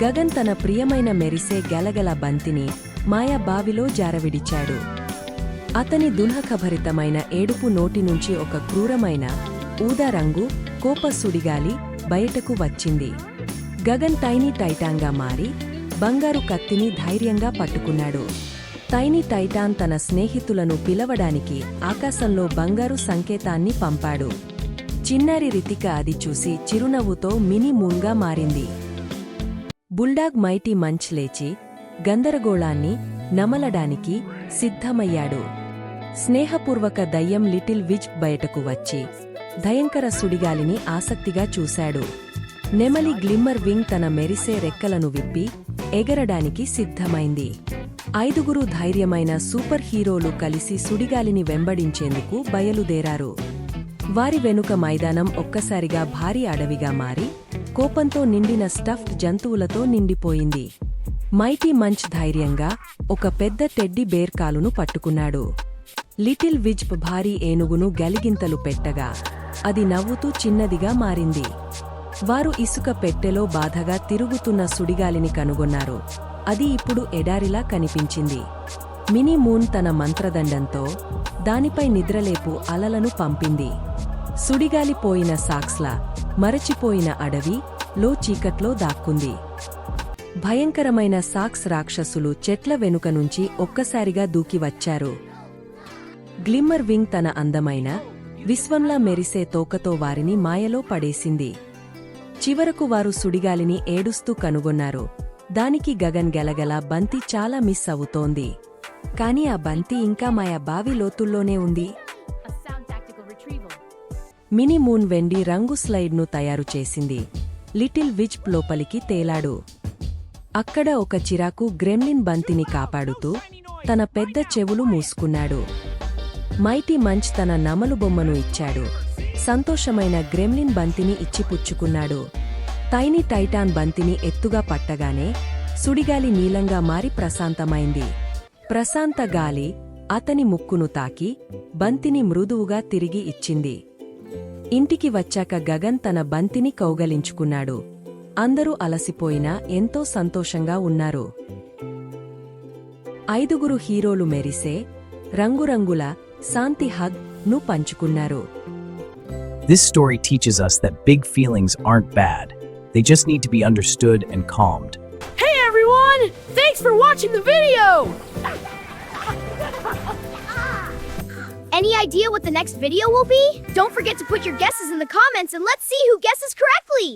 గగన్ తన ప్రియమైన మెరిసే గలగల బంతిని మాయా బావిలో జారవిడిచాడు. అతని దుల్హకభరితమైన ఏడుపు నోటి నుంచి ఒక క్రూరమైన ఊదా రంగు కోప సుడిగాలి బయటకు వచ్చింది. గగన్ టైనీ టైటాన్గా మారి బంగారు కత్తిని ధైర్యంగా పట్టుకున్నాడు. టైనీ టైటాన్ తన స్నేహితులను పిలవడానికి ఆకాశంలో బంగారు సంకేతాన్ని పంపాడు. చిన్నారి రితిక అది చూసి చిరునవ్వుతో మినీ మూన్గా మారింది. బుల్డాగ్ మైటీ మంచ్ లేచి గందరగోళాన్ని నమలడానికి సిద్ధమయ్యాడు. స్నేహపూర్వక దయ్యం లిటిల్ విజ్ బయటకు వచ్చి భయంకర సుడిగాలిని ఆసక్తిగా చూశాడు. నెమలి గ్లిమ్మర్ వింగ్ తన మెరిసే రెక్కలను విప్పి ఎగరడానికి సిద్ధమైంది. 5గురు ధైర్యమైన సూపర్ హీరోలు కలిసి సుడిగాలిని వెంబడించేందుకు బయలుదేరారు. వారి వెనుక మైదానం ఒక్కసారిగా భారీ అడవిగా మారి కోపంతో నిండిన స్టఫ్డ్ జంతువులతో నిండిపోయింది. మైటీ మంచ్ ధైర్యంగా ఒక పెద్ద టెడ్డీ బేర్ కాలును పట్టుకున్నాడు. లిటిల్ విజ్ భారీ ఏనుగును గలిగింతలు పెట్టగా అది నవ్వుతూ చిన్నదిగా మారింది. వారు ఇసుక పెట్టెలో బాధగా తిరుగుతున్న సుడిగాలిని కనుగొన్నారు. అది ఇప్పుడు ఎడారిలా కనిపించింది. మినీ మూన్ తన మంత్రదండంతో దానిపై నిద్రలేపు అలలను పంపింది. సుడిగాలి పోయిన సాక్స్లా మరచిపోయిన అడవి లో చీకట్లో దాక్కుంది. భయంకరమైన సాక్స్ రాక్షసులు చెట్ల వెనుక నుంచి ఒక్కసారిగా దూకి వచ్చారు. గ్లిమ్మర్ వింగ్ తన అందమైన విశ్వంలా మెరిసే తోకతో వారిని మాయలో పడేసింది. చివరకు వారు సుడిగాలిని ఏడుస్తూ కనుగొన్నారు. దానికి గగన్ గెలగల బంతి చాలా మిస్ అవుతోంది. కాని ఆ బంతి ఇంకా మాయా బావి లోతుల్లోనే ఉంది. మినీ మూన్ వెండి రంగు స్లైడ్ను తయారు చేసింది. లిటిల్ విజ్ లోపలికి తేలాడు. అక్కడ ఒక చిరాకు గ్రెమ్లిన్ బంతిని కాపాడుతూ తన పెద్ద చెవులు మూసుకున్నాడు. మైటీ మంచ్ తన నమలు బొమ్మను ఇచ్చాడు. సంతోషమైన గ్రెమ్లిన్ బంతిని ఇచ్చిపుచ్చుకున్నాడు. టైనీ టైటాన్ బంతిని ఎత్తుగా పట్టగానే సుడిగాలి నీలంగా మారి ప్రశాంతమైంది. ప్రశాంత గాలి అతని ముక్కును తాకి బంతిని మృదువుగా తిరిగి ఇచ్చింది. ఇంటికి వచ్చాక గగన్ తన బంతిని కౌగలించుకున్నాడు. అందరూ అలసిపోయినా ఎంతో సంతోషంగా ఉన్నారు. 5గురు హీరోలు మెరిసే రంగురంగుల శాంతి హగ్ ను పంచుకున్నారు. This story teaches us that big feelings aren't bad. They just need to be understood and calmed. Hey everyone! Thanks for watching the video! Any idea what the next video will be? Don't forget to put your guesses in the comments and let's see who guesses correctly!